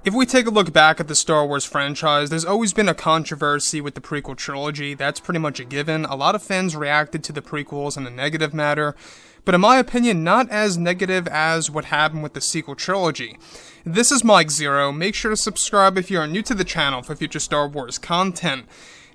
If we take a look back at the Star Wars franchise, there's always been a controversy with the prequel trilogy. That's pretty much a given. A lot of fans reacted to the prequels in a negative manner, but in my opinion, not as negative as what happened with the sequel trilogy. This is Mike Zero. Make sure to subscribe if you are new to the channel for future Star Wars content.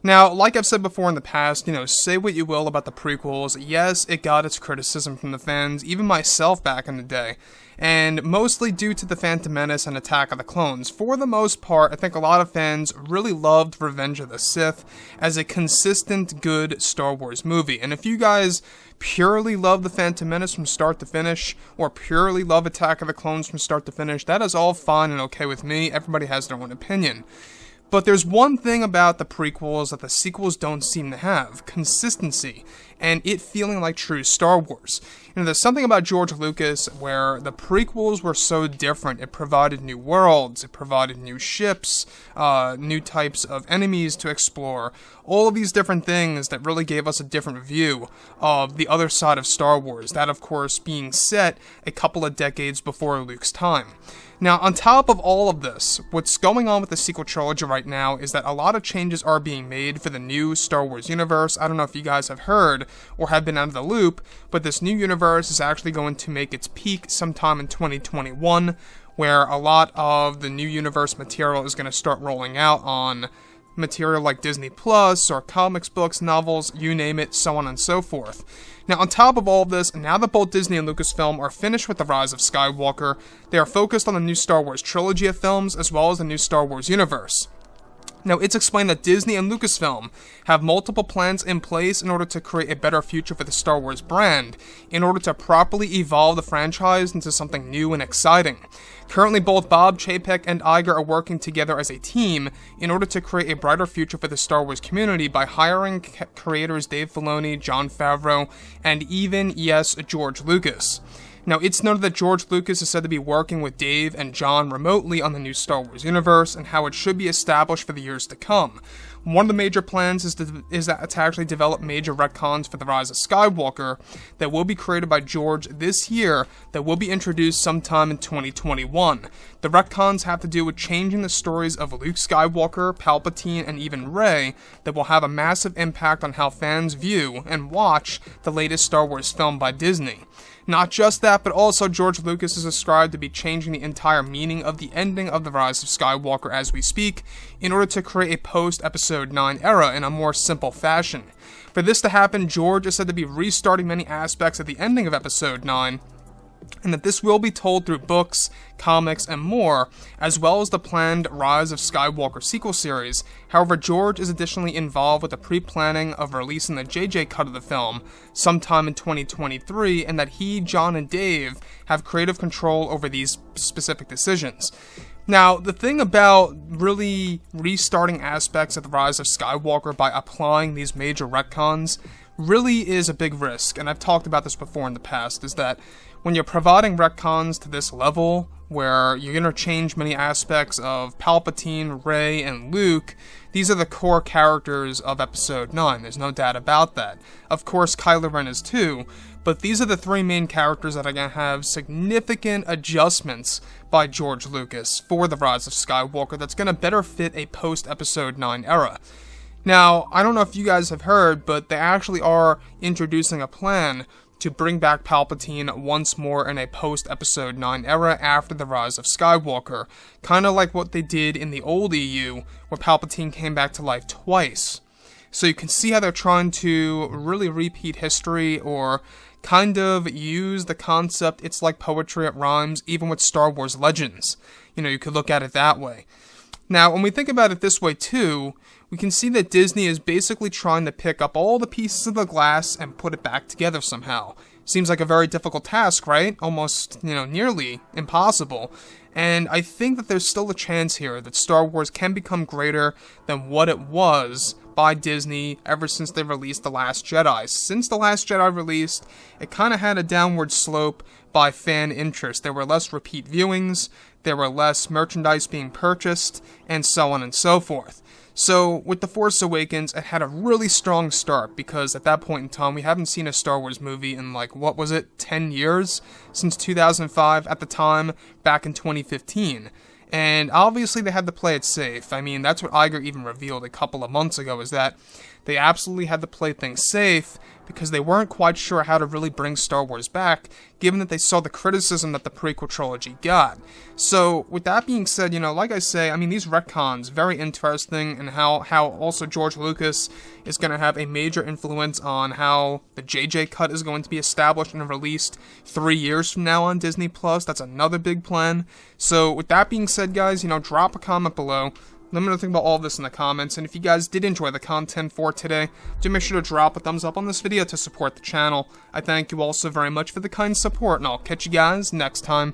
Now, like I've said before in the past, say what you will about the prequels. Yes, it got its criticism from the fans, even myself back in the day. And mostly due to The Phantom Menace and Attack of the Clones. For the most part, I think a lot of fans really loved Revenge of the Sith as a consistent, good Star Wars movie. And if you guys purely love The Phantom Menace from start to finish, or purely love Attack of the Clones from start to finish, that is all fine and okay with me. Everybody has their own opinion. But there's one thing about the prequels that the sequels don't seem to have: consistency, and it feeling like true Star Wars. There's something about George Lucas where the prequels were so different. It provided new worlds, it provided new ships, new types of enemies to explore, all of these different things that really gave us a different view of the other side of Star Wars, that of course being set a couple of decades before Luke's time. Now, on top of all of this, what's going on with the sequel trilogy right now is that a lot of changes are being made for the new Star Wars universe. I don't know if you guys have heard or have been out of the loop, but this new universe is actually going to make its peak sometime in 2021, where a lot of the new universe material is going to start rolling out on material like Disney Plus or comics, books, novels, you name it, so on and so forth. Now, on top of all of this, now that both Disney and Lucasfilm are finished with the Rise of Skywalker, they are focused on the new Star Wars trilogy of films as well as the new Star Wars universe. Now, it's explained that Disney and Lucasfilm have multiple plans in place in order to create a better future for the Star Wars brand, in order to properly evolve the franchise into something new and exciting. Currently, both Bob Chapek and Iger are working together as a team in order to create a brighter future for the Star Wars community by hiring creators Dave Filoni, Jon Favreau, and even, yes, George Lucas. Now, it's noted that George Lucas is said to be working with Dave and Jon remotely on the new Star Wars universe and how it should be established for the years to come. One of the major plans is to actually develop major retcons for the Rise of Skywalker that will be created by George this year that will be introduced sometime in 2021. The retcons have to do with changing the stories of Luke Skywalker, Palpatine, and even Rey that will have a massive impact on how fans view and watch the latest Star Wars film by Disney. Not just that, but also George Lucas is ascribed to be changing the entire meaning of the ending of The Rise of Skywalker as we speak, in order to create a post-Episode 9 era in a more simple fashion. For this to happen, George is said to be restarting many aspects of the ending of Episode 9, and that this will be told through books, comics, and more, as well as the planned Rise of Skywalker sequel series. However, George is additionally involved with the pre-planning of releasing the JJ cut of the film sometime in 2023, and that he, Jon, and Dave have creative control over these specific decisions. Now, the thing about really restarting aspects of the Rise of Skywalker by applying these major retcons really is a big risk, and I've talked about this before in the past, is that when you're providing retcons to this level, where you interchange many aspects of Palpatine, Rey, and Luke, these are the core characters of Episode 9, there's no doubt about that. Of course, Kylo Ren is too, but these are the three main characters that are going to have significant adjustments by George Lucas for the Rise of Skywalker that's going to better fit a post-Episode 9 era. Now, I don't know if you guys have heard, but they actually are introducing a plan to bring back Palpatine once more in a post-Episode 9 era after the Rise of Skywalker, kind of like what they did in the old EU, where Palpatine came back to life twice. So you can see how they're trying to really repeat history, or kind of use the concept, it's like poetry, it rhymes, even with Star Wars Legends. You could look at it that way. Now, when we think about it this way too, we can see that Disney is basically trying to pick up all the pieces of the glass and put it back together somehow. Seems like a very difficult task, right? Almost, nearly impossible. And I think that there's still a chance here that Star Wars can become greater than what it was by Disney ever since they released The Last Jedi. Since The Last Jedi released, it kind of had a downward slope by fan interest. There were less repeat viewings, there were less merchandise being purchased, and so on and so forth. So, with The Force Awakens, it had a really strong start, because at that point in time, we haven't seen a Star Wars movie in 10 years? Since 2005, at the time, back in 2015. And obviously they had to play it safe. I mean, that's what Iger even revealed a couple of months ago, is that they absolutely had to play things safe because they weren't quite sure how to really bring Star Wars back, given that they saw the criticism that the prequel trilogy got. So, with that being said, like I say, I mean, these retcons, very interesting, and how also George Lucas is going to have a major influence on how the JJ cut is going to be established and released 3 years from now on Disney+. That's another big plan. So, with that being said, guys, drop a comment below. Let me know what you think about all of this in the comments, and if you guys did enjoy the content for today, do make sure to drop a thumbs up on this video to support the channel. I thank you all so very much for the kind support, and I'll catch you guys next time.